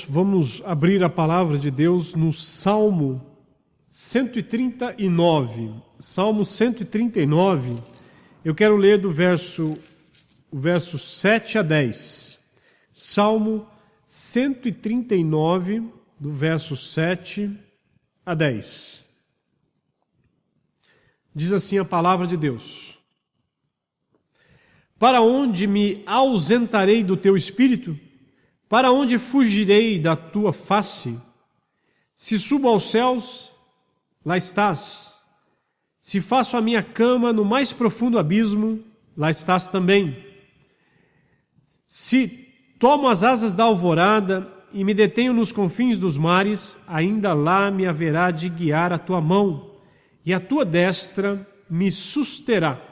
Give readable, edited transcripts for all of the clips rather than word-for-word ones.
Vamos abrir a palavra de Deus no Salmo 139. Salmo 139, eu quero ler do verso 7 a 10. Salmo 139, do verso 7 a 10. Diz assim a palavra de Deus: Para onde me ausentarei do teu espírito? Para onde fugirei da tua face? Se subo aos céus, lá estás. Se faço a minha cama no mais profundo abismo, lá estás também. Se tomo as asas da alvorada e me detenho nos confins dos mares, ainda lá me haverá de guiar a tua mão, e a tua destra me susterá.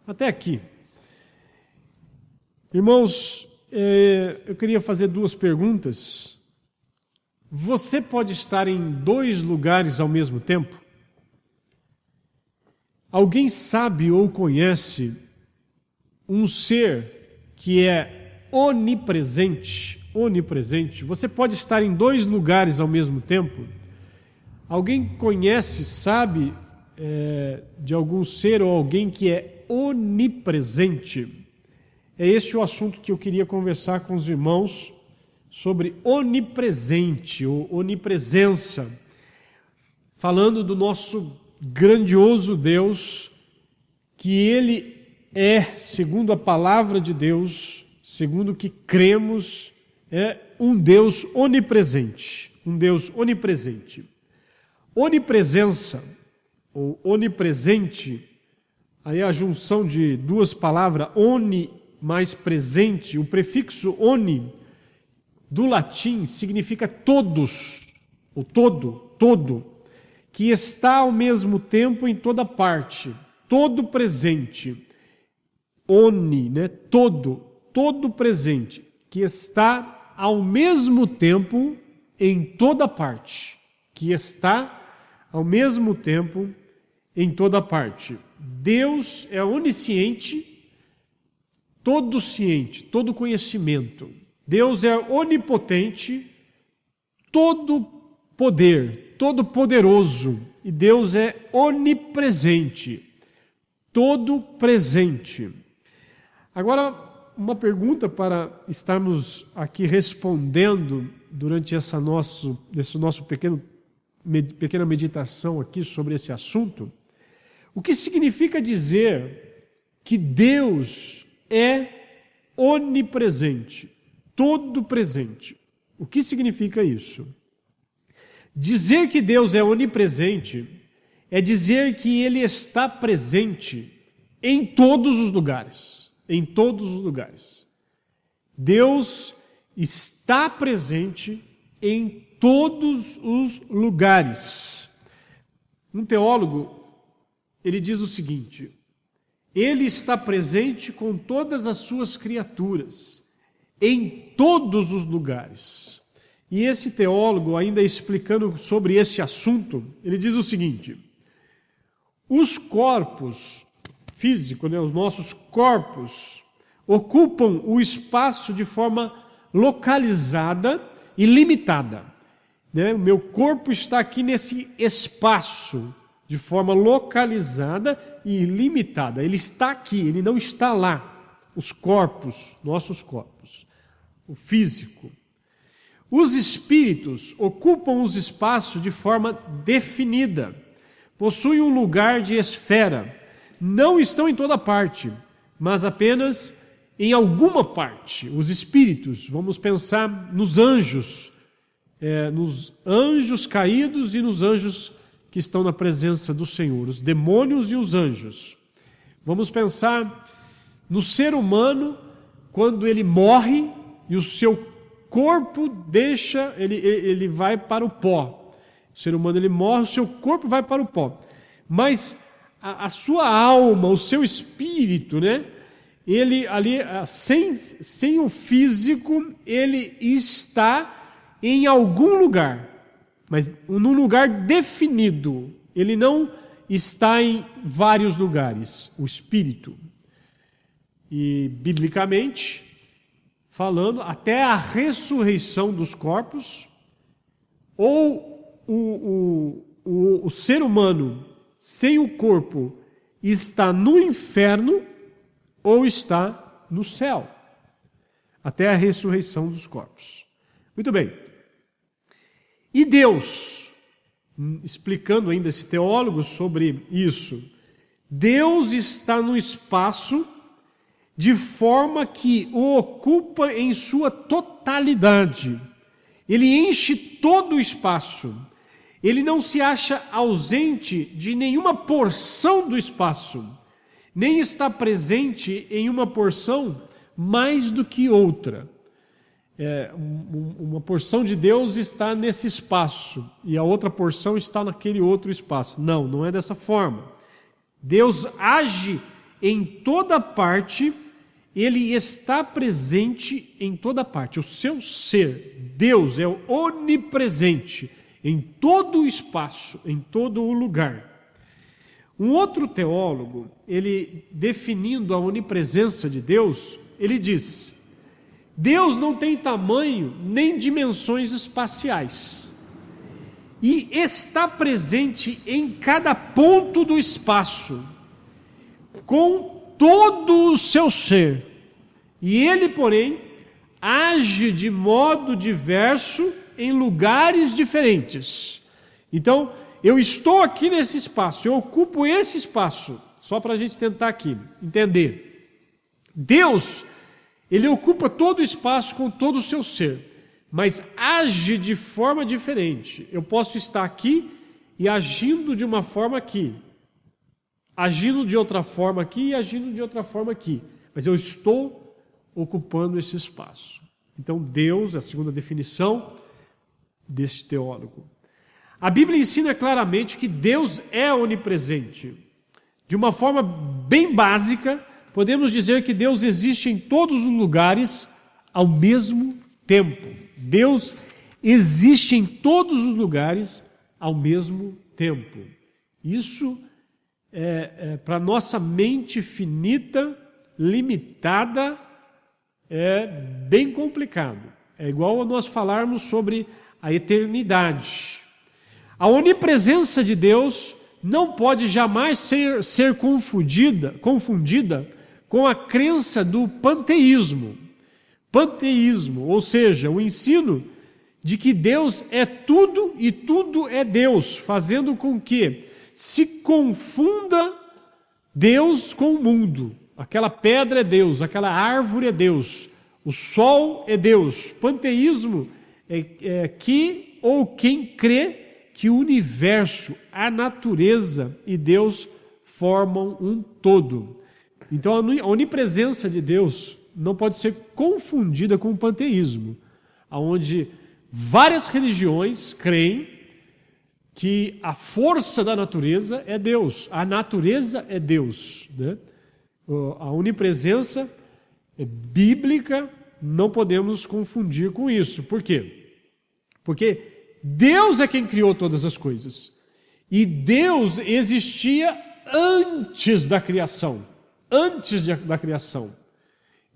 Até aqui. Irmãos, eu queria fazer duas perguntas. Você pode estar em dois lugares ao mesmo tempo? Alguém sabe ou conhece um ser que é onipresente? Onipresente. Você pode estar em dois lugares ao mesmo tempo? Alguém conhece, sabe de algum ser ou alguém que é onipresente? É este o assunto que eu queria conversar com os irmãos sobre onipresente ou onipresença, falando do nosso grandioso Deus, que Ele é, segundo a palavra de Deus, segundo o que cremos, é um Deus onipresente, um Deus onipresente. Onipresença ou onipresente, aí a junção de duas palavras, oni mais presente, o prefixo oni, do latim, significa todos, o todo, que está ao mesmo tempo em toda parte, todo presente. Oni, todo presente, que está ao mesmo tempo em toda parte, que está ao mesmo tempo em toda parte. Deus é onisciente, todo ciente, todo conhecimento. Deus é onipotente, todo poder, todo poderoso. E Deus é onipresente, todo presente. Agora, uma pergunta para estarmos aqui respondendo durante esse nosso pequena meditação aqui sobre esse assunto. O que significa dizer que Deus é onipresente, todo presente? O que significa isso? Dizer que Deus é onipresente é dizer que Ele está presente em todos os lugares, em todos os lugares. Deus está presente em todos os lugares. Um teólogo, ele diz o seguinte: Ele está presente com todas as suas criaturas, em todos os lugares. E esse teólogo, ainda explicando sobre esse assunto, ele diz o seguinte: os corpos físicos, os nossos corpos, ocupam o espaço de forma localizada e limitada. O meu corpo está aqui nesse espaço, de forma localizada e limitada. Ele está aqui, ele não está lá. Os corpos, nossos corpos, o físico. Os espíritos ocupam os espaços de forma definida, possuem um lugar de esfera, não estão em toda parte, mas apenas em alguma parte. Os espíritos, vamos pensar nos anjos caídos e nos anjos que estão na presença do Senhor, os demônios e os anjos. Vamos pensar no ser humano quando ele morre e o seu corpo ele vai para o pó. O ser humano ele morre, o seu corpo vai para o pó. Mas a sua alma, o seu espírito, ele ali sem o físico, ele está em algum lugar. Mas num lugar definido. Ele não está em vários lugares, o espírito. E, biblicamente, falando até a ressurreição dos corpos, ou o ser humano sem o corpo está no inferno ou está no céu, até a ressurreição dos corpos. Muito bem. E Deus, explicando ainda esse teólogo sobre isso, Deus está no espaço de forma que o ocupa em sua totalidade. Ele enche todo o espaço. Ele não se acha ausente de nenhuma porção do espaço, nem está presente em uma porção mais do que outra. Uma porção de Deus está nesse espaço e a outra porção está naquele outro espaço. Não, não é dessa forma. Deus age em toda parte, Ele está presente em toda parte. O seu ser, Deus, é onipresente em todo o espaço, em todo o lugar. Um outro teólogo, ele definindo a onipresença de Deus, ele diz: Deus não tem tamanho nem dimensões espaciais e está presente em cada ponto do espaço, com todo o seu ser. E ele, porém, age de modo diverso em lugares diferentes. Então, eu estou aqui nesse espaço, eu ocupo esse espaço, só para a gente tentar aqui entender. Deus, Ele ocupa todo o espaço com todo o seu ser, mas age de forma diferente. Eu posso estar aqui e agindo de uma forma aqui, agindo de outra forma aqui e agindo de outra forma aqui, mas eu estou ocupando esse espaço. Então Deus, a segunda definição deste teólogo. A Bíblia ensina claramente que Deus é onipresente. De uma forma bem básica, podemos dizer que Deus existe em todos os lugares ao mesmo tempo. Deus existe em todos os lugares ao mesmo tempo. Isso para nossa mente finita, limitada, é bem complicado. É igual a nós falarmos sobre a eternidade. A onipresença de Deus não pode jamais ser confundida com a crença do panteísmo. Panteísmo, ou seja, o ensino de que Deus é tudo e tudo é Deus, fazendo com que se confunda Deus com o mundo. Aquela pedra é Deus, aquela árvore é Deus, o sol é Deus. Panteísmo é que ou quem crê que o universo, a natureza e Deus formam um todo. Então a onipresença de Deus não pode ser confundida com o panteísmo, onde várias religiões creem que a força da natureza é Deus, a natureza é Deus, né? A onipresença bíblica não podemos confundir com isso. Por quê? Porque Deus é quem criou todas as coisas. E Deus existia antes da criação. Antes da criação.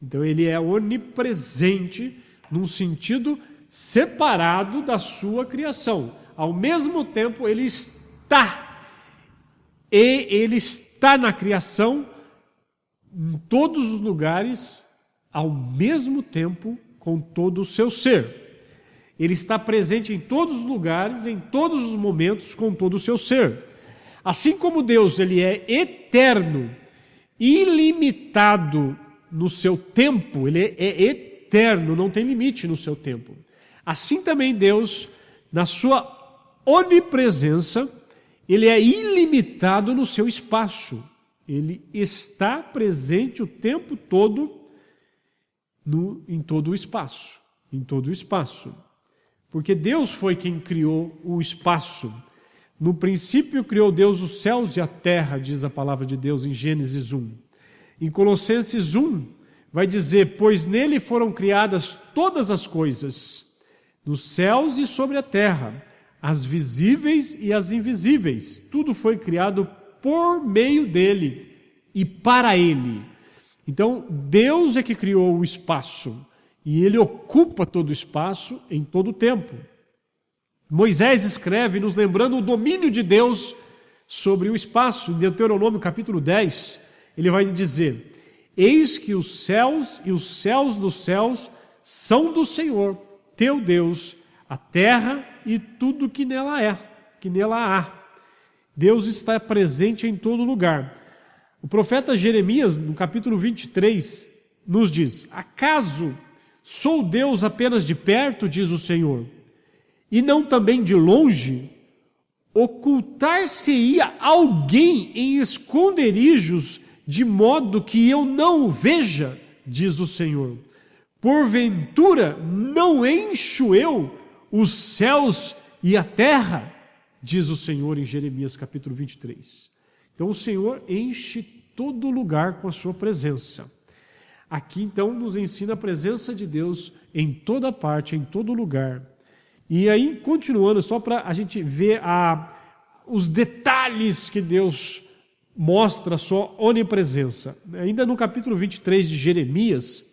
Então ele é onipresente num sentido separado da sua criação. Ao mesmo tempo ele está. E ele está na criação em todos os lugares, ao mesmo tempo, com todo o seu ser. Ele está presente em todos os lugares, em todos os momentos, com todo o seu ser. Assim como Deus, ele é eterno, ilimitado no seu tempo, ele é eterno, não tem limite no seu tempo. Assim também Deus, na sua onipresença, ele é ilimitado no seu espaço. Ele está presente o tempo todo em todo o espaço. Em todo o espaço. Porque Deus foi quem criou o espaço. No princípio criou Deus os céus e a terra, diz a palavra de Deus em Gênesis 1. Em Colossenses 1, vai dizer: pois nele foram criadas todas as coisas, nos céus e sobre a terra, as visíveis e as invisíveis. Tudo foi criado por meio dele e para ele. Então, Deus é que criou o espaço. e ele ocupa todo o espaço em todo o tempo. Moisés escreve nos lembrando o domínio de Deus sobre o espaço. Em Deuteronômio capítulo 10, ele vai dizer: eis que os céus e os céus dos céus são do Senhor, teu Deus, a terra e tudo que nela há. Deus está presente em todo lugar. O profeta Jeremias, no capítulo 23, nos diz: acaso sou Deus apenas de perto, diz o Senhor, e não também de longe? Ocultar-se-ia alguém em esconderijos, de modo que eu não o veja, diz o Senhor. Porventura não encho eu os céus e a terra, diz o Senhor em Jeremias capítulo 23. Então o Senhor enche todo lugar com a sua presença. Aqui então nos ensina a presença de Deus em toda parte, em todo lugar. E aí, continuando, só para a gente ver os detalhes que Deus mostra a sua onipresença. Ainda no capítulo 23 de Jeremias,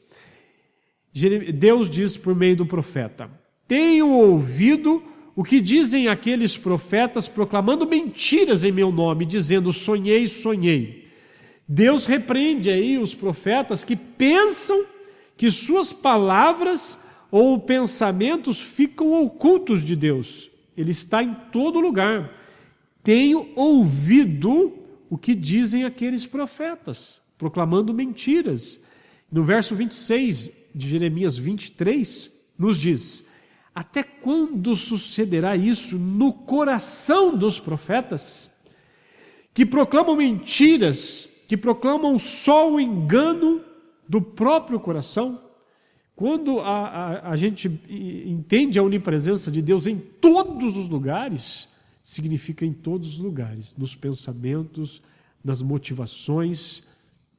Deus diz por meio do profeta: tenho ouvido o que dizem aqueles profetas proclamando mentiras em meu nome, dizendo sonhei, sonhei. Deus repreende aí os profetas que pensam que suas palavras ou pensamentos ficam ocultos de Deus. Ele está em todo lugar. Tenho ouvido o que dizem aqueles profetas, proclamando mentiras. No verso 26 de Jeremias 23, nos diz: até quando sucederá isso no coração dos profetas, que proclamam mentiras, que proclamam só o engano do próprio coração? Quando a gente entende a onipresença de Deus em todos os lugares, significa em todos os lugares, nos pensamentos, nas motivações,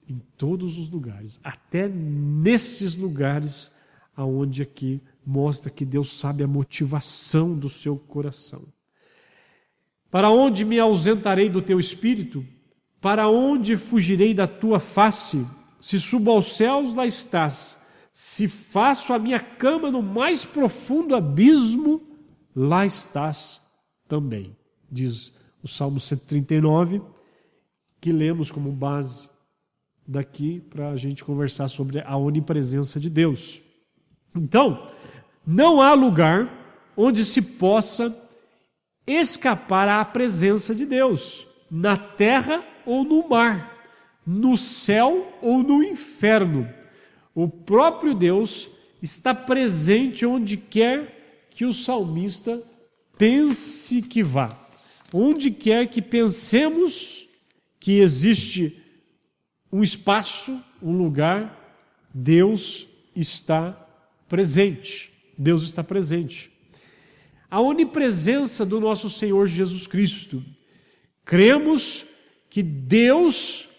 em todos os lugares, até nesses lugares aonde aqui mostra que Deus sabe a motivação do seu coração. Para onde me ausentarei do teu espírito? Para onde fugirei da tua face? Se subo aos céus, lá estás. Se faço a minha cama no mais profundo abismo, lá estás também. Diz o Salmo 139, que lemos como base daqui para a gente conversar sobre a onipresença de Deus. Então, não há lugar onde se possa escapar à presença de Deus, na terra ou no mar, no céu ou no inferno. O próprio Deus está presente onde quer que o salmista pense que vá. Onde quer que pensemos que existe um espaço, um lugar, Deus está presente. Deus está presente. A onipresença do nosso Senhor Jesus Cristo. Cremos que Deus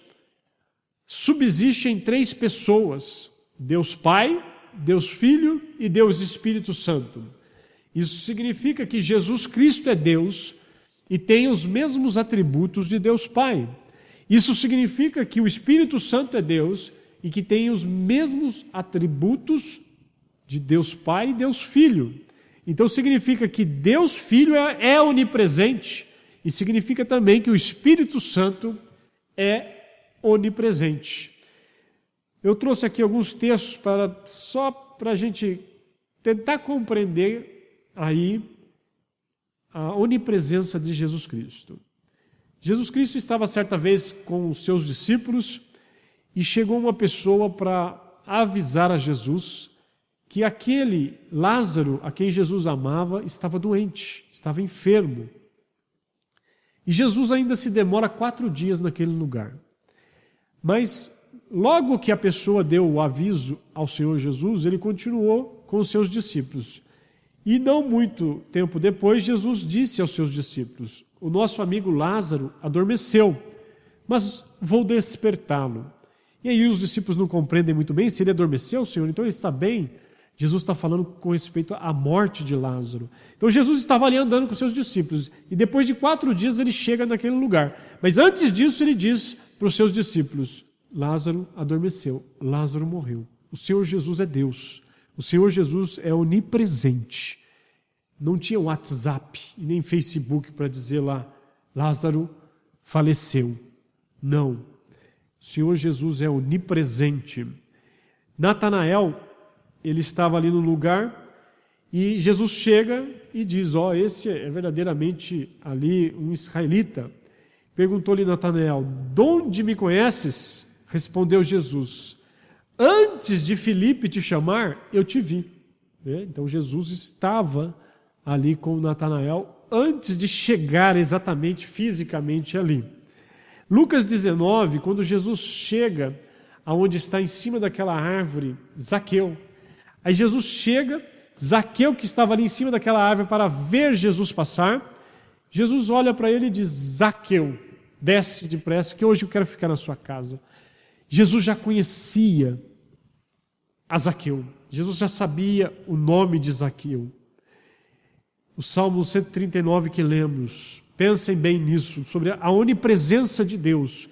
subsiste em três pessoas: Deus Pai, Deus Filho e Deus Espírito Santo. Isso significa que Jesus Cristo é Deus e tem os mesmos atributos de Deus Pai. Isso significa que o Espírito Santo é Deus e que tem os mesmos atributos de Deus Pai e Deus Filho. Então significa que Deus Filho é onipresente e significa também que o Espírito Santo é onipresente. Eu trouxe aqui alguns textos só para a gente tentar compreender aí a onipresença de Jesus Cristo. Jesus Cristo estava certa vez com os seus discípulos e chegou uma pessoa para avisar a Jesus que aquele Lázaro, a quem Jesus amava, estava doente, estava enfermo. E Jesus ainda se demora 4 dias naquele lugar. Mas logo que a pessoa deu o aviso ao Senhor Jesus, ele continuou com os seus discípulos. E não muito tempo depois, Jesus disse aos seus discípulos: o nosso amigo Lázaro adormeceu, mas vou despertá-lo. E aí os discípulos não compreendem muito bem: se ele adormeceu, Senhor, então ele está bem. Jesus está falando com respeito à morte de Lázaro. Então Jesus estava ali andando com seus discípulos, e depois de 4 dias ele chega naquele lugar. Mas antes disso ele diz para os seus discípulos: Lázaro adormeceu, Lázaro morreu. O Senhor Jesus é Deus. O Senhor Jesus é onipresente. Não tinha WhatsApp e nem Facebook para dizer lá, Lázaro faleceu. Não. O Senhor Jesus é onipresente. Natanael, ele estava ali no lugar e Jesus chega e diz, esse é verdadeiramente ali um israelita. Perguntou-lhe Natanael, de onde me conheces? Respondeu Jesus, antes de Filipe te chamar, eu te vi. Então Jesus estava ali com Natanael antes de chegar exatamente fisicamente ali. Lucas 19, quando Jesus chega aonde está em cima daquela árvore, Zaqueu. Aí Jesus chega, Zaqueu que estava ali em cima daquela árvore para ver Jesus passar, Jesus olha para ele e diz, Zaqueu, desce depressa que hoje eu quero ficar na sua casa. Jesus já conhecia a Zaqueu. Jesus já sabia o nome de Zaqueu. O Salmo 139 que lemos, pensem bem nisso, sobre a onipresença de Deus.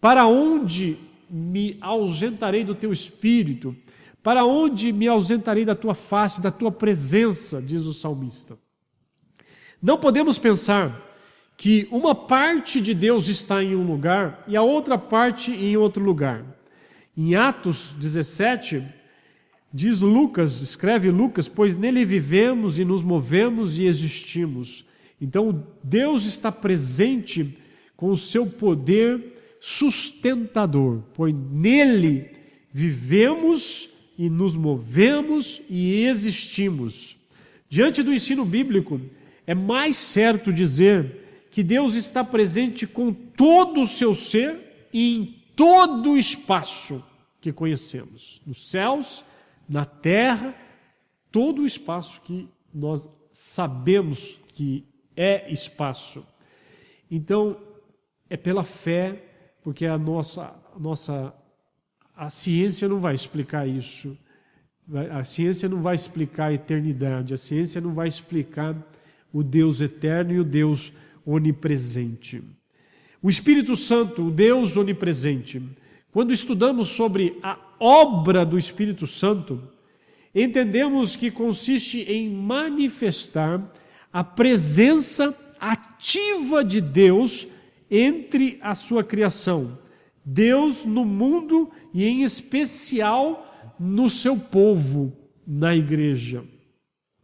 Para onde me ausentarei do teu espírito? Para onde me ausentarei da tua face, da tua presença? Diz o salmista. Não podemos pensar que uma parte de Deus está em um lugar e a outra parte em outro lugar. Em Atos 17, diz Lucas, escreve Lucas, pois nele vivemos e nos movemos e existimos. Então Deus está presente com o seu poder sustentador, pois nele vivemos e nos movemos e existimos. Diante do ensino bíblico, é mais certo dizer que Deus está presente com todo o seu ser e em todo o espaço que conhecemos, nos céus, na terra, todo o espaço que nós sabemos que é espaço. Então, é pela fé, porque a ciência não vai explicar isso. A ciência não vai explicar a eternidade, a ciência não vai explicar o Deus eterno e o Deus onipresente. O Espírito Santo, o Deus onipresente, quando estudamos sobre a obra do Espírito Santo, entendemos que consiste em manifestar a presença ativa de Deus entre a sua criação. Deus no mundo e em especial no seu povo, na igreja.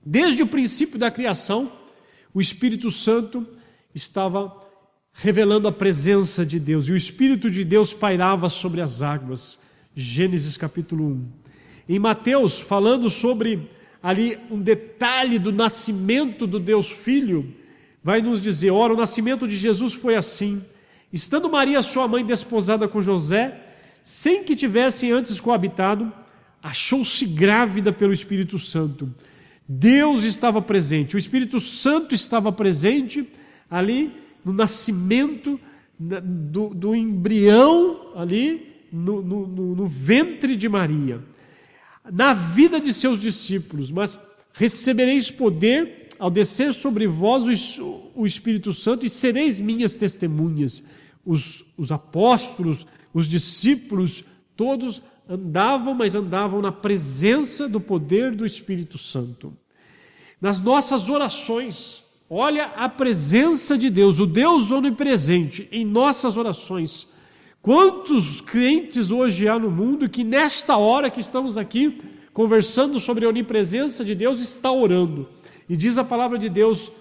Desde o princípio da criação, o Espírito Santo estava revelando a presença de Deus, e o Espírito de Deus pairava sobre as águas. Gênesis capítulo 1. Em Mateus, falando sobre ali um detalhe do nascimento do Deus Filho, vai nos dizer, ora, o nascimento de Jesus foi assim, estando Maria, sua mãe, desposada com José, sem que tivessem antes coabitado, achou-se grávida pelo Espírito Santo. Deus estava presente, o Espírito Santo estava presente ali no nascimento do embrião ali no ventre de Maria, na vida de seus discípulos. Mas recebereis poder ao descer sobre vós o Espírito Santo e sereis minhas testemunhas. Os apóstolos, os discípulos, todos andavam na presença do poder do Espírito Santo. Nas nossas orações, olha a presença de Deus, o Deus onipresente em nossas orações. Quantos crentes hoje há no mundo que nesta hora que estamos aqui conversando sobre a onipresença de Deus está orando? E diz a palavra de Deus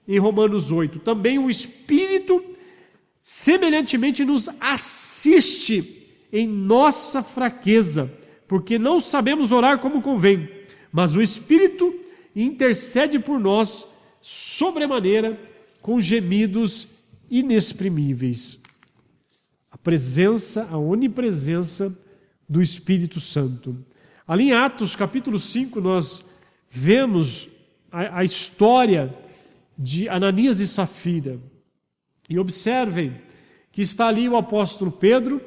em Romanos 8, também o Espírito semelhantemente nos assiste em nossa fraqueza, porque não sabemos orar como convém, mas o Espírito intercede por nós sobremaneira com gemidos inexprimíveis. A presença, a onipresença do Espírito Santo. Ali em Atos capítulo 5 nós vemos a história de Ananias e Safira. E observem que está ali o apóstolo Pedro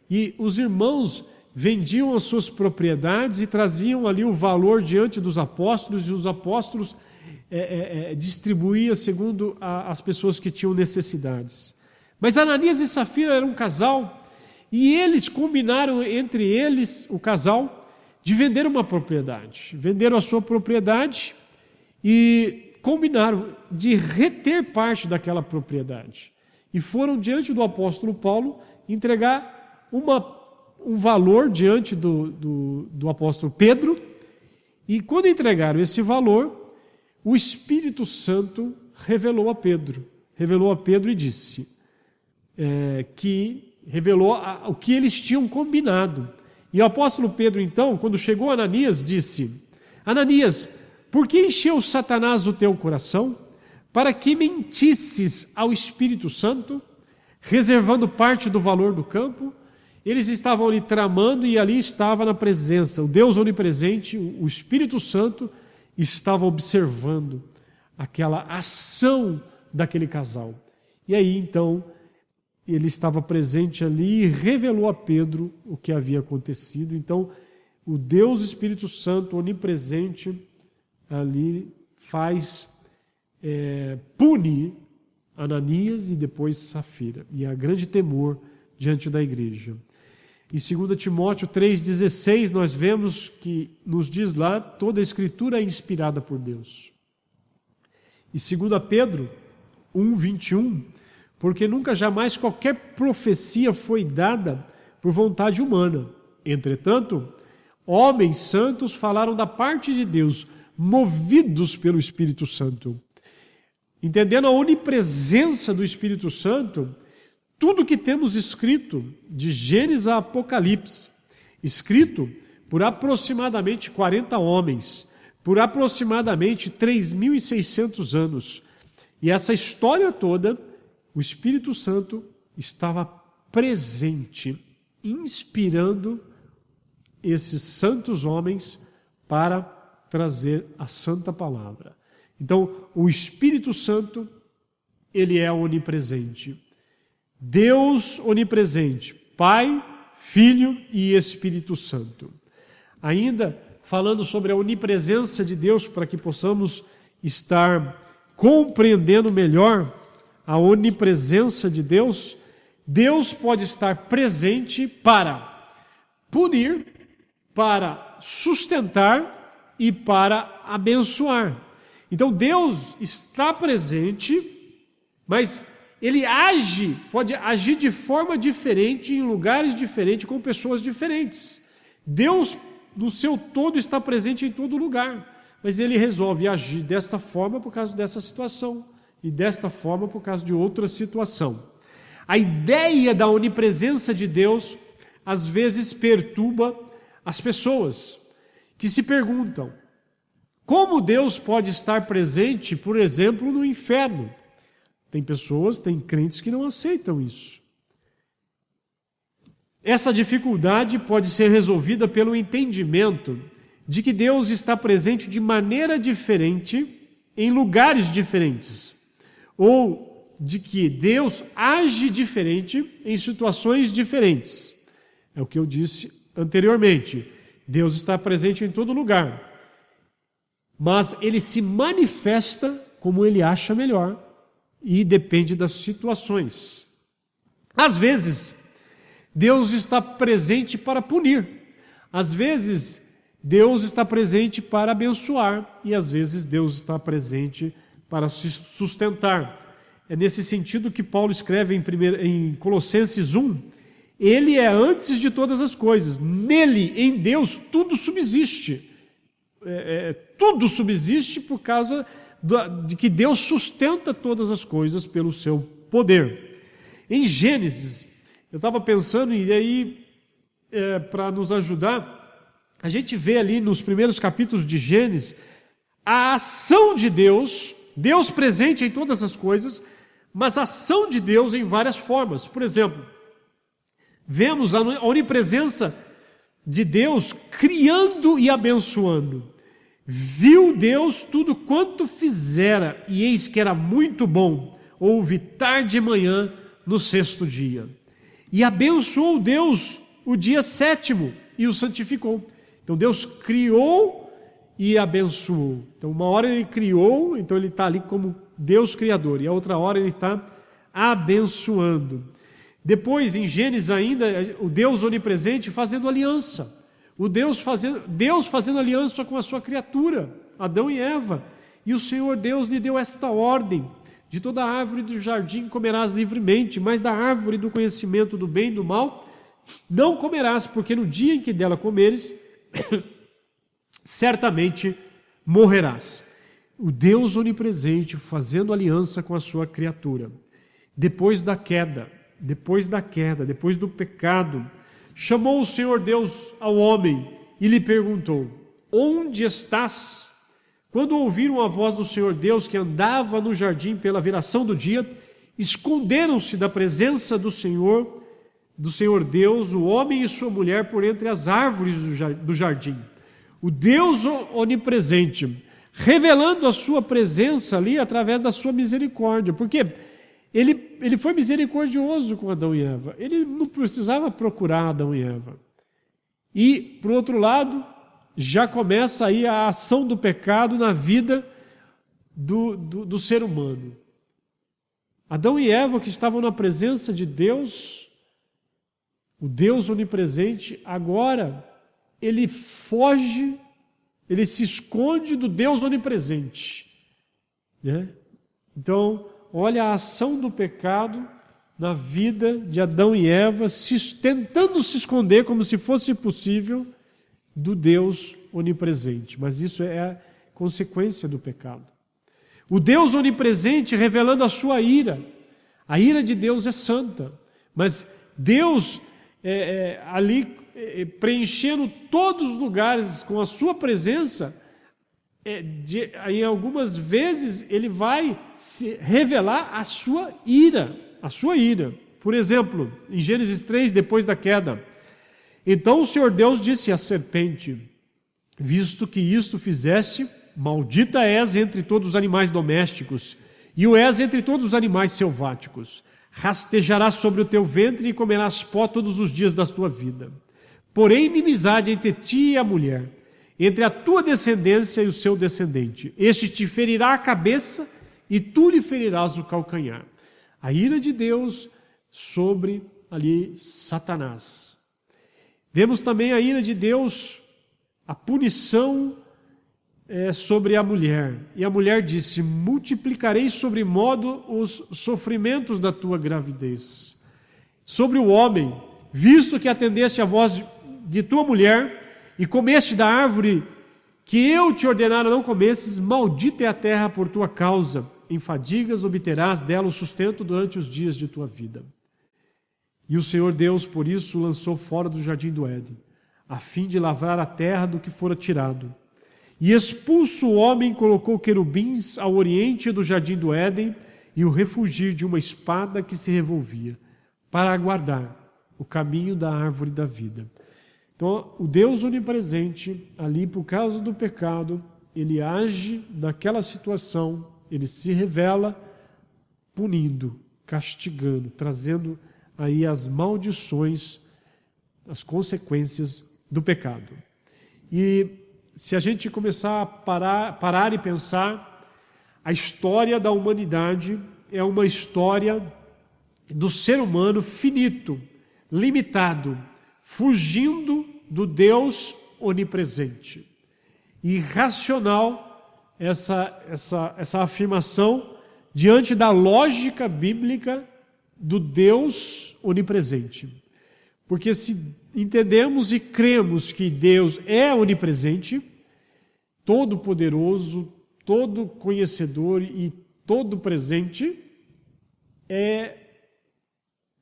e os irmãos vendiam as suas propriedades e traziam ali o valor diante dos apóstolos, e os apóstolos distribuíam segundo as pessoas que tinham necessidades. Mas Ananias e Safira eram um casal, e eles combinaram entre eles, o casal, de vender uma propriedade. Venderam a sua propriedade e combinaram de reter parte daquela propriedade. E foram diante do apóstolo Paulo entregar um valor diante do apóstolo Pedro. E quando entregaram esse valor, o Espírito Santo revelou a Pedro e disse revelou o que eles tinham combinado. E o apóstolo Pedro, então, quando chegou a Ananias, disse: Ananias, por que encheu Satanás o teu coração para que mentisses ao Espírito Santo, reservando parte do valor do campo? Eles estavam ali tramando e ali estava na presença, o Deus onipresente, o Espírito Santo, estava observando aquela ação daquele casal. E aí, então, ele estava presente ali e revelou a Pedro o que havia acontecido. Então, o Deus Espírito Santo, onipresente, ali pune Ananias e depois Safira. E há grande temor diante da igreja. Em 2 Timóteo 3,16, nós vemos que nos diz lá, toda a Escritura é inspirada por Deus. E 2 Pedro 1,21, porque nunca jamais qualquer profecia foi dada por vontade humana. Entretanto, homens santos falaram da parte de Deus, movidos pelo Espírito Santo. Entendendo a onipresença do Espírito Santo, tudo que temos escrito, de Gênesis a Apocalipse, escrito por aproximadamente 40 homens, por aproximadamente 3.600 anos. E essa história toda, o Espírito Santo estava presente, inspirando esses santos homens para trazer a santa palavra. Então, o Espírito Santo, ele é onipresente. Deus onipresente, Pai, Filho e Espírito Santo. Ainda falando sobre a onipresença de Deus, para que possamos estar compreendendo melhor a onipresença de Deus, Deus pode estar presente para punir, para sustentar e para abençoar. Então Deus está presente, mas Ele pode agir de forma diferente, em lugares diferentes, com pessoas diferentes. Deus, no seu todo, está presente em todo lugar, mas Ele resolve agir desta forma por causa dessa situação, e desta forma por causa de outra situação. A ideia da onipresença de Deus, às vezes, perturba as pessoas, que se perguntam, como Deus pode estar presente, por exemplo, no inferno? Tem crentes que não aceitam isso. Essa dificuldade pode ser resolvida pelo entendimento de que Deus está presente de maneira diferente em lugares diferentes, ou de que Deus age diferente em situações diferentes. É o que eu disse anteriormente. Deus está presente em todo lugar, mas Ele se manifesta como Ele acha melhor e depende das situações. Às vezes, Deus está presente para punir. Às vezes, Deus está presente para abençoar. E às vezes, Deus está presente para se sustentar. É nesse sentido que Paulo escreve em Colossenses 1, Ele é antes de todas as coisas. Nele, em Deus, tudo subsiste. Tudo subsiste por causa de que Deus sustenta todas as coisas pelo seu poder. Em Gênesis, eu estava pensando, e aí, para nos ajudar, a gente vê ali nos primeiros capítulos de Gênesis, a ação de Deus, Deus presente em todas as coisas, mas a ação de Deus em várias formas. Por exemplo, vemos a onipresença de Deus criando e abençoando. Viu Deus tudo quanto fizera, e eis que era muito bom. Houve tarde e manhã no sexto dia. E abençoou Deus o dia sétimo e o santificou. Então Deus criou e abençoou. Então uma hora Ele criou, então Ele está ali como Deus Criador, e a outra hora Ele está abençoando. Depois, em Gênesis ainda, o Deus onipresente fazendo aliança Deus fazendo aliança com a sua criatura, Adão e Eva. E o Senhor Deus lhe deu esta ordem: de toda árvore do jardim comerás livremente, mas da árvore do conhecimento do bem e do mal não comerás, porque no dia em que dela comeres, certamente morrerás. O Deus onipresente fazendo aliança com a sua criatura. Depois do pecado, chamou o Senhor Deus ao homem e lhe perguntou: onde estás? Quando ouviram a voz do Senhor Deus que andava no jardim pela viração do dia, esconderam-se da presença do Senhor Deus, o homem e sua mulher, por entre as árvores do jardim. O Deus onipresente, revelando a sua presença ali através da sua misericórdia, porque ele foi misericordioso com Adão e Eva, ele não precisava procurar Adão e Eva. E, por outro lado, já começa aí a ação do pecado na vida do ser humano. Adão e Eva, que estavam na presença de Deus, o Deus onipresente, agora ele foge, ele se esconde do Deus onipresente, né? Então, olha a ação do pecado na vida de Adão e Eva, tentando se esconder como se fosse possível do Deus onipresente. Mas isso é a consequência do pecado. O Deus onipresente revelando a sua ira. A ira de Deus é santa, mas Deus ali preenchendo todos os lugares com a sua presença, em algumas vezes ele vai se revelar a sua ira. Por exemplo, em Gênesis 3, depois da queda: então o Senhor Deus disse à serpente: visto que isto fizeste, maldita és entre todos os animais domésticos, e o és entre todos os animais selváticos. Rastejarás sobre o teu ventre e comerás pó todos os dias da tua vida. Porém, inimizade entre ti e a mulher, entre a tua descendência e o seu descendente. Este te ferirá a cabeça e tu lhe ferirás o calcanhar. A ira de Deus sobre ali Satanás. Vemos também a ira de Deus, a punição sobre a mulher. E a mulher disse: multiplicarei sobremodo os sofrimentos da tua gravidez. Sobre o homem, visto que atendeste à voz de tua mulher e comeste da árvore que eu te ordenara não comesses, maldita é a terra por tua causa. Em fadigas obterás dela o sustento durante os dias de tua vida. E o Senhor Deus, por isso, o lançou fora do jardim do Éden, a fim de lavrar a terra do que fora tirado. E expulso o homem, colocou querubins ao oriente do jardim do Éden e o refugir de uma espada que se revolvia, para aguardar o caminho da árvore da vida. Então, o Deus onipresente, ali por causa do pecado, ele age naquela situação, ele se revela punindo, castigando, trazendo aí as maldições, as consequências do pecado. E se a gente começar a parar e pensar, a história da humanidade é uma história do ser humano finito, limitado, fugindo do Deus onipresente. Irracional essa afirmação diante da lógica bíblica do Deus onipresente. Porque se entendemos e cremos que Deus é onipresente, todo-poderoso, todo conhecedor e todo presente,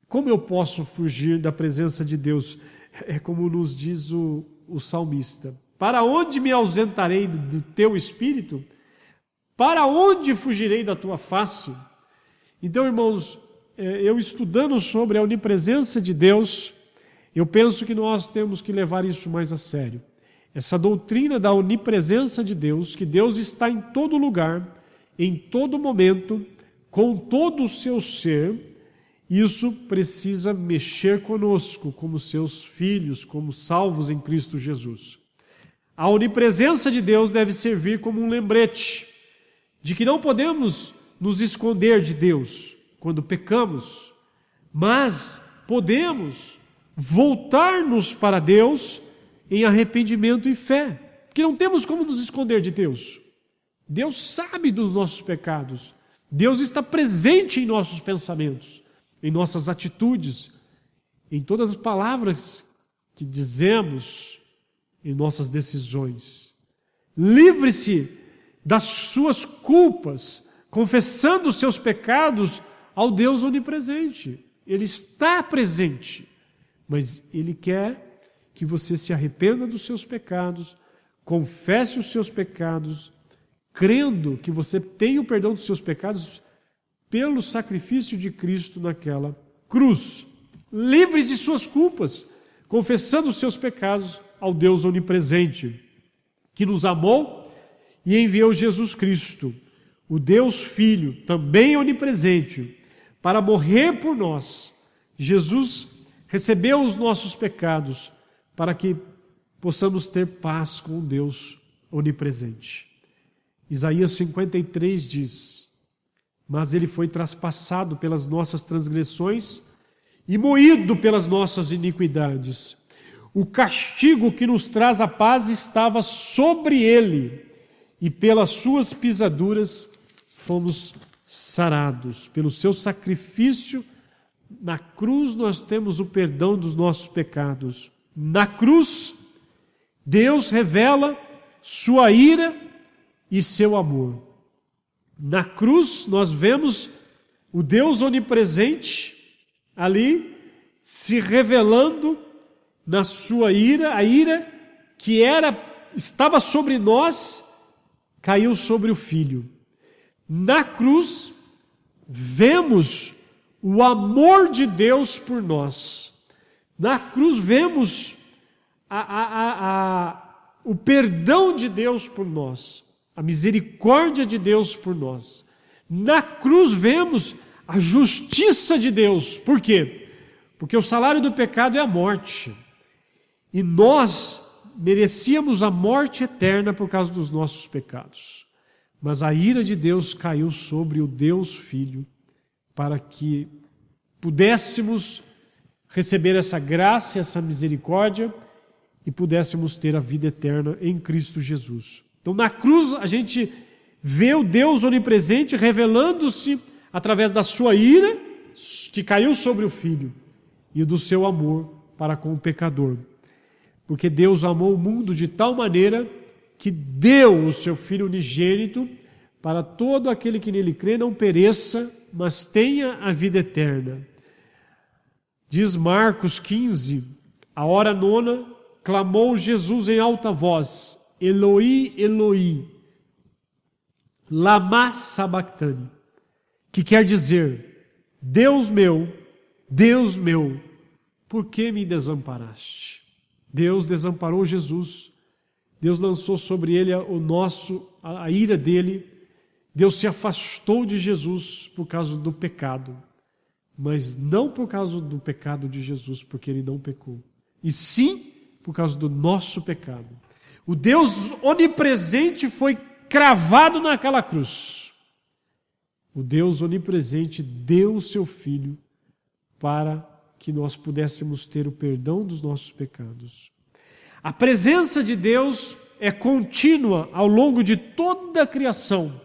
como eu posso fugir da presença de Deus? É como nos diz o salmista: para onde me ausentarei do teu espírito? Para onde fugirei da tua face? Então, irmãos, eu estudando sobre a onipresença de Deus, eu penso que nós temos que levar isso mais a sério. Essa doutrina da onipresença de Deus, que Deus está em todo lugar, em todo momento, com todo o seu ser, isso precisa mexer conosco, como seus filhos, como salvos em Cristo Jesus. A onipresença de Deus deve servir como um lembrete de que não podemos nos esconder de Deus quando pecamos, mas podemos voltar-nos para Deus em arrependimento e fé. Porque não temos como nos esconder de Deus. Deus sabe dos nossos pecados. Deus está presente em nossos pensamentos, em nossas atitudes, em todas as palavras que dizemos, em nossas decisões. Livre-se das suas culpas, confessando os seus pecados ao Deus onipresente. Ele está presente, mas Ele quer que você se arrependa dos seus pecados, confesse os seus pecados, crendo que você tem o perdão dos seus pecados pelo sacrifício de Cristo naquela cruz. Livres de suas culpas, confessando os seus pecados ao Deus onipresente, que nos amou e enviou Jesus Cristo, o Deus Filho, também onipresente, para morrer por nós. Jesus recebeu os nossos pecados para que possamos ter paz com o Deus onipresente. Isaías 53 diz: mas ele foi traspassado pelas nossas transgressões e moído pelas nossas iniquidades. O castigo que nos traz a paz estava sobre ele, e pelas suas pisaduras fomos sarados. Pelo seu sacrifício na cruz nós temos o perdão dos nossos pecados. Na cruz, Deus revela sua ira e seu amor. Na cruz nós vemos o Deus onipresente ali se revelando na sua ira. A ira que estava sobre nós caiu sobre o Filho. Na cruz vemos o amor de Deus por nós. Na cruz vemos o perdão de Deus por nós, a misericórdia de Deus por nós. Na cruz vemos a justiça de Deus. Por quê? Porque o salário do pecado é a morte. E nós merecíamos a morte eterna por causa dos nossos pecados. Mas a ira de Deus caiu sobre o Deus Filho para que pudéssemos receber essa graça, essa misericórdia e pudéssemos ter a vida eterna em Cristo Jesus. Então, na cruz, a gente vê o Deus onipresente revelando-se através da sua ira, que caiu sobre o Filho, e do seu amor para com o pecador. Porque Deus amou o mundo de tal maneira que deu o seu Filho unigênito para todo aquele que nele crê não pereça, mas tenha a vida eterna. Diz Marcos 15, a hora nona, clamou Jesus em alta voz: Eloi, Eloi, lama sabachthani, que quer dizer: Deus meu, por que me desamparaste? Deus desamparou Jesus, Deus lançou sobre ele a ira dele, Deus se afastou de Jesus por causa do pecado, mas não por causa do pecado de Jesus, porque ele não pecou, e sim por causa do nosso pecado. O Deus onipresente foi cravado naquela cruz. O Deus onipresente deu o seu Filho para que nós pudéssemos ter o perdão dos nossos pecados. A presença de Deus é contínua ao longo de toda a criação,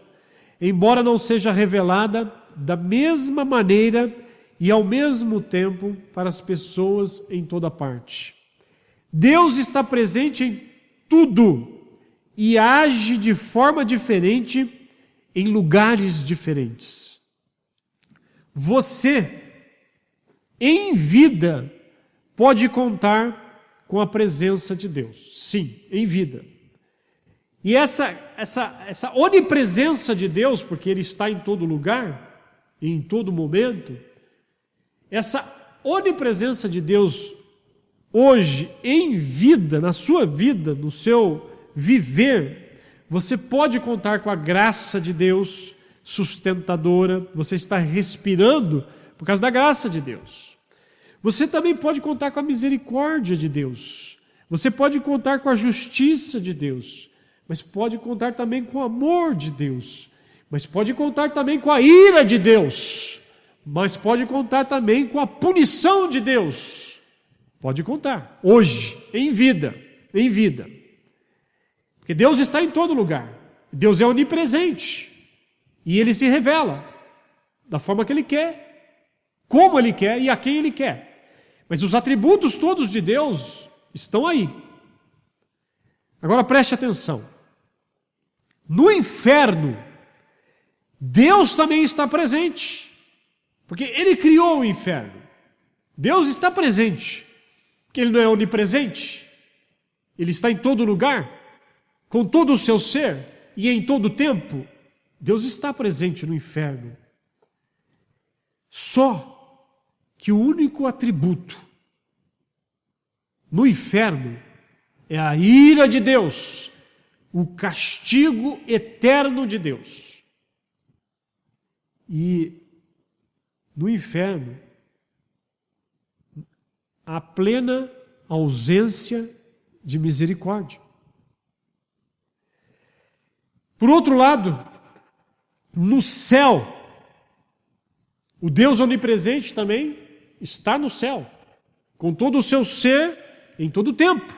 embora não seja revelada da mesma maneira e ao mesmo tempo para as pessoas em toda parte. Deus está presente em tudo e age de forma diferente em lugares diferentes. Você, em vida, pode contar com a presença de Deus. Sim, em vida. E essa onipresença de Deus, porque Ele está em todo lugar, e em todo momento, essa onipresença de Deus hoje, em vida, na sua vida, no seu viver, você pode contar com a graça de Deus sustentadora, você está respirando por causa da graça de Deus. Você também pode contar com a misericórdia de Deus, você pode contar com a justiça de Deus, mas pode contar também com o amor de Deus, mas pode contar também com a ira de Deus, mas pode contar também com a punição de Deus. Pode contar, hoje, em vida, em vida. Porque Deus está em todo lugar. Deus é onipresente. E Ele se revela da forma que Ele quer, como Ele quer e a quem Ele quer. Mas os atributos todos de Deus estão aí. Agora preste atenção. No inferno, Deus também está presente. Porque Ele criou o inferno. Deus está presente. Porque Ele não é onipresente. Ele está em todo lugar, com todo o seu ser e em todo o tempo. Deus está presente no inferno. Só que o único atributo no inferno é a ira de Deus, o castigo eterno de Deus. E no inferno, a plena ausência de misericórdia. Por outro lado, no céu, o Deus onipresente também está no céu, com todo o seu ser em todo o tempo.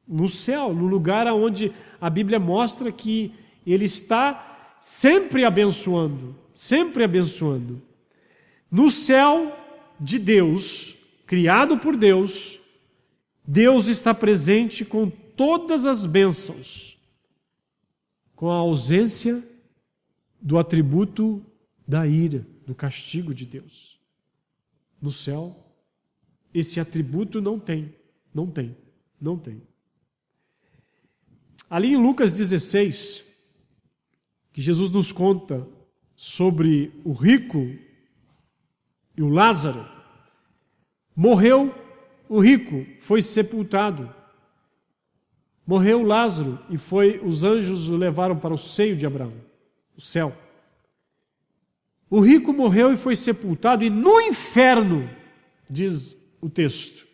No céu, no lugar onde a Bíblia mostra que Ele está sempre abençoando, sempre abençoando. No céu de Deus, criado por Deus, Deus está presente com todas as bênçãos, com a ausência do atributo da ira, do castigo de Deus. No céu, esse atributo não tem. Ali em Lucas 16, que Jesus nos conta sobre o rico e o Lázaro, morreu o rico, foi sepultado. Morreu Lázaro e os anjos o levaram para o seio de Abraão, o céu. O rico morreu e foi sepultado, e no inferno, diz o texto,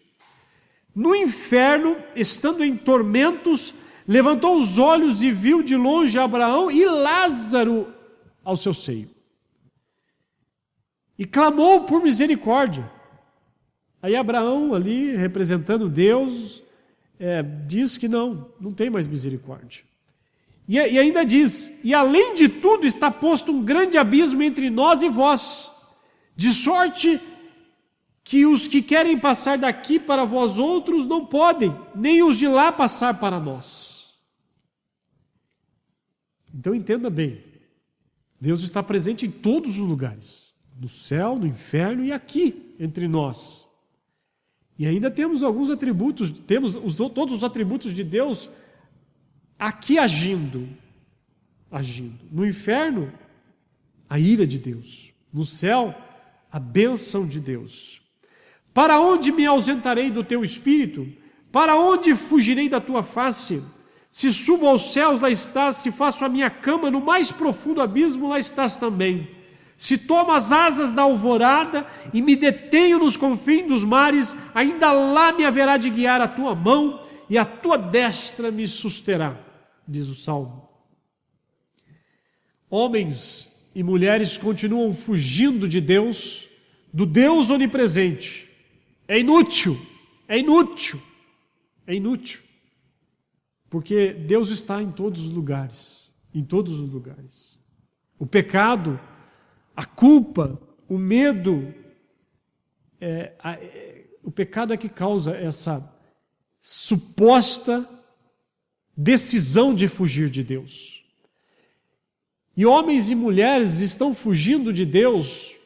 no inferno, estando em tormentos, levantou os olhos e viu de longe Abraão e Lázaro ao seu seio. E clamou por misericórdia. Aí Abraão, ali representando Deus, diz que não tem mais misericórdia. E ainda diz, e além de tudo está posto um grande abismo entre nós e vós, de sorte que os que querem passar daqui para vós outros não podem, nem os de lá passar para nós. Então entenda bem, Deus está presente em todos os lugares, no céu, no inferno e aqui entre nós. E ainda temos alguns atributos, todos os atributos de Deus aqui agindo. No inferno, a ira de Deus. No céu, a bênção de Deus. Para onde me ausentarei do teu espírito? Para onde fugirei da tua face? Se subo aos céus, lá estás. Se faço a minha cama no mais profundo abismo, lá estás também. Se tomo as asas da alvorada e me detenho nos confins dos mares, ainda lá me haverá de guiar a tua mão e a tua destra me susterá, diz o Salmo. Homens e mulheres continuam fugindo de Deus, do Deus onipresente. É inútil, porque Deus está em todos os lugares, O pecado, a culpa, o medo, o pecado é que causa essa suposta decisão de fugir de Deus. E homens e mulheres estão fugindo de Deus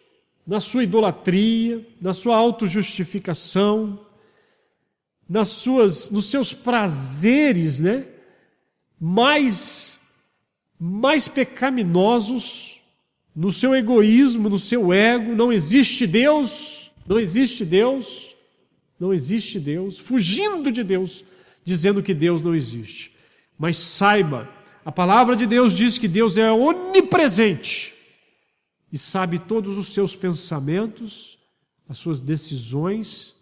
na sua idolatria, na sua autojustificação, nos seus prazeres, mais pecaminosos, no seu egoísmo, no seu ego. Não existe Deus, fugindo de Deus, dizendo que Deus não existe. Mas saiba, a palavra de Deus diz que Deus é onipresente e sabe todos os seus pensamentos, as suas decisões,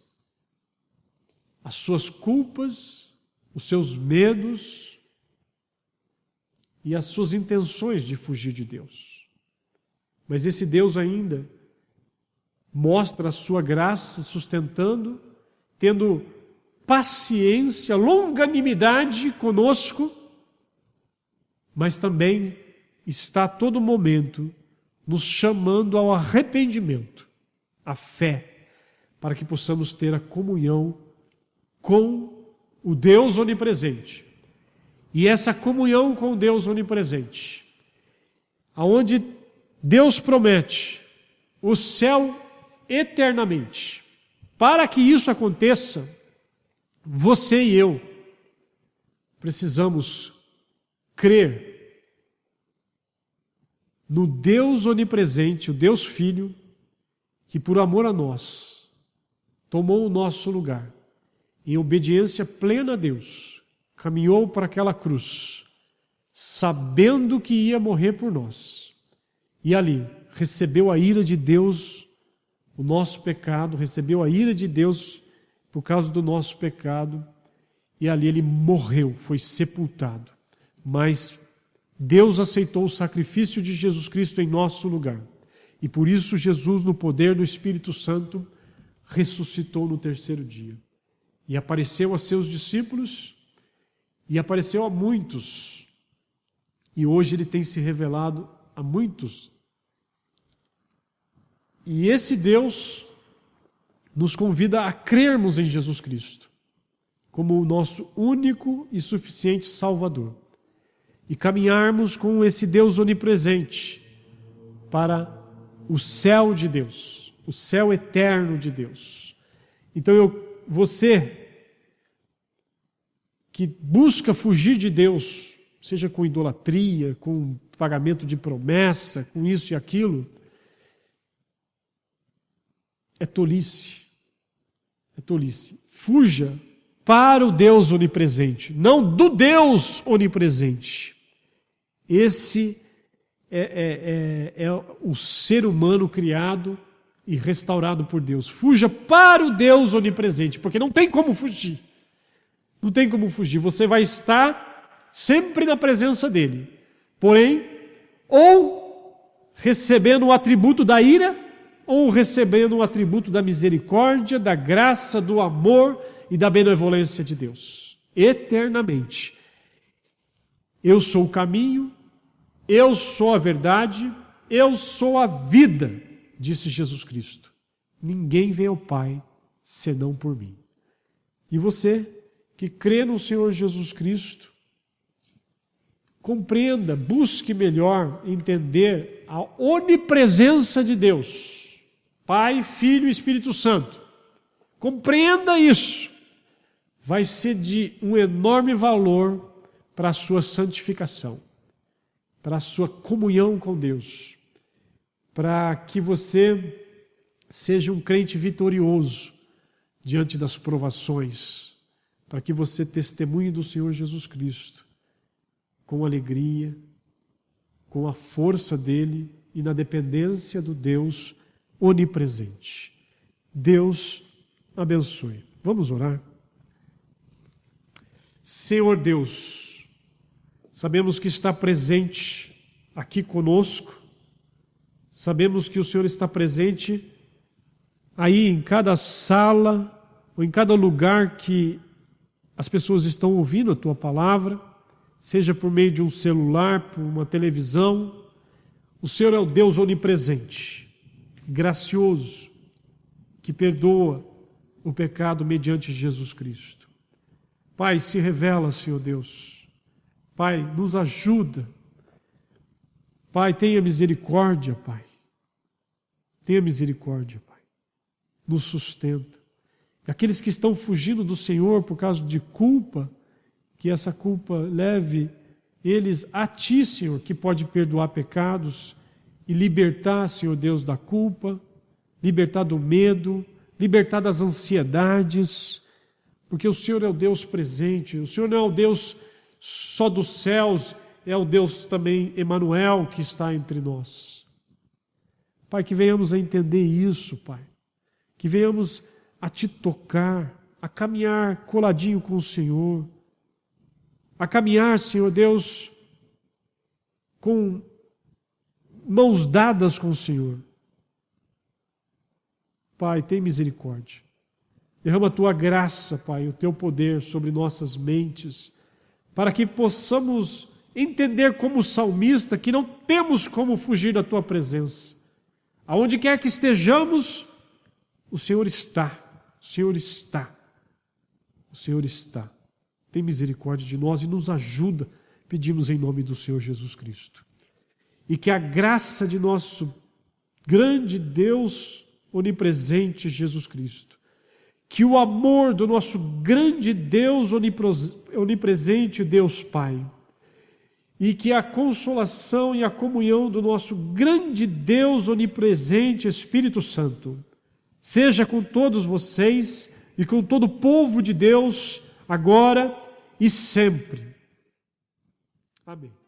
as suas culpas, os seus medos e as suas intenções de fugir de Deus. Mas esse Deus ainda mostra a sua graça sustentando, tendo paciência, longanimidade conosco, mas também está a todo momento nos chamando ao arrependimento, à fé, para que possamos ter a comunhão com o Deus onipresente. E essa comunhão com o Deus onipresente, aonde Deus promete o céu eternamente. Para que isso aconteça, você e eu precisamos crer no Deus onipresente, o Deus Filho, que por amor a nós tomou o nosso lugar, em obediência plena a Deus, caminhou para aquela cruz, sabendo que ia morrer por nós, e ali recebeu a ira de Deus, o nosso pecado, recebeu a ira de Deus por causa do nosso pecado, e ali ele morreu, foi sepultado. Mas Deus aceitou o sacrifício de Jesus Cristo em nosso lugar. E por isso Jesus, no poder do Espírito Santo, ressuscitou no terceiro dia. E apareceu a seus discípulos, e apareceu a muitos. E hoje ele tem se revelado a muitos. E esse Deus nos convida a crermos em Jesus Cristo como o nosso único e suficiente Salvador. E caminharmos com esse Deus onipresente para o céu de Deus, o céu eterno de Deus. Então você que busca fugir de Deus, seja com idolatria, com pagamento de promessa, com isso e aquilo, é tolice. É tolice. Fuja para o Deus onipresente, não do Deus onipresente. Esse é o ser humano criado e restaurado por Deus. Fuja para o Deus onipresente, porque não tem como fugir. Não tem como fugir. Você vai estar sempre na presença dele. Porém, ou recebendo o atributo da ira, ou recebendo o atributo da misericórdia, da graça, do amor e da benevolência de Deus. Eternamente. Eu sou o caminho, eu sou a verdade, eu sou a vida, disse Jesus Cristo. Ninguém vem ao Pai senão por mim. E você que crê no Senhor Jesus Cristo, compreenda, busque melhor entender a onipresença de Deus, Pai, Filho e Espírito Santo. Compreenda isso. Vai ser de um enorme valor para a sua santificação, para a sua comunhão com Deus, para que você seja um crente vitorioso diante das provações, para que você testemunhe do Senhor Jesus Cristo com alegria, com a força dele e na dependência do Deus onipresente. Deus abençoe. Vamos orar? Senhor Deus, sabemos que está presente aqui conosco, sabemos que o Senhor está presente aí em cada sala ou em cada lugar que as pessoas estão ouvindo a Tua palavra, seja por meio de um celular, por uma televisão. O Senhor é o Deus onipresente, gracioso, que perdoa o pecado mediante Jesus Cristo. Pai, se revela, Senhor Deus. Pai, nos ajuda. Pai, tenha misericórdia, Pai. Tenha misericórdia, Pai. Nos sustenta. E aqueles que estão fugindo do Senhor por causa de culpa, que essa culpa leve eles a Ti, Senhor, que pode perdoar pecados e libertar, Senhor Deus, da culpa, libertar do medo, libertar das ansiedades, porque o Senhor é o Deus presente, o Senhor não é o Deus só dos céus, é o Deus também Emanuel que está entre nós. Pai, que venhamos a entender isso, Pai, que venhamos a Te tocar, a caminhar coladinho com o Senhor, a caminhar, Senhor Deus, com mãos dadas com o Senhor. Pai, tem misericórdia. Derrama a Tua graça, Pai, o Teu poder sobre nossas mentes, para que possamos entender como salmista que não temos como fugir da Tua presença. Aonde quer que estejamos, o Senhor está, o Senhor está, o Senhor está. Tem misericórdia de nós e nos ajuda, pedimos em nome do Senhor Jesus Cristo. E que a graça de nosso grande Deus onipresente Jesus Cristo, que o amor do nosso grande Deus onipresente Deus Pai, e que a consolação e a comunhão do nosso grande Deus onipresente Espírito Santo seja com todos vocês e com todo o povo de Deus, agora e sempre. Amém.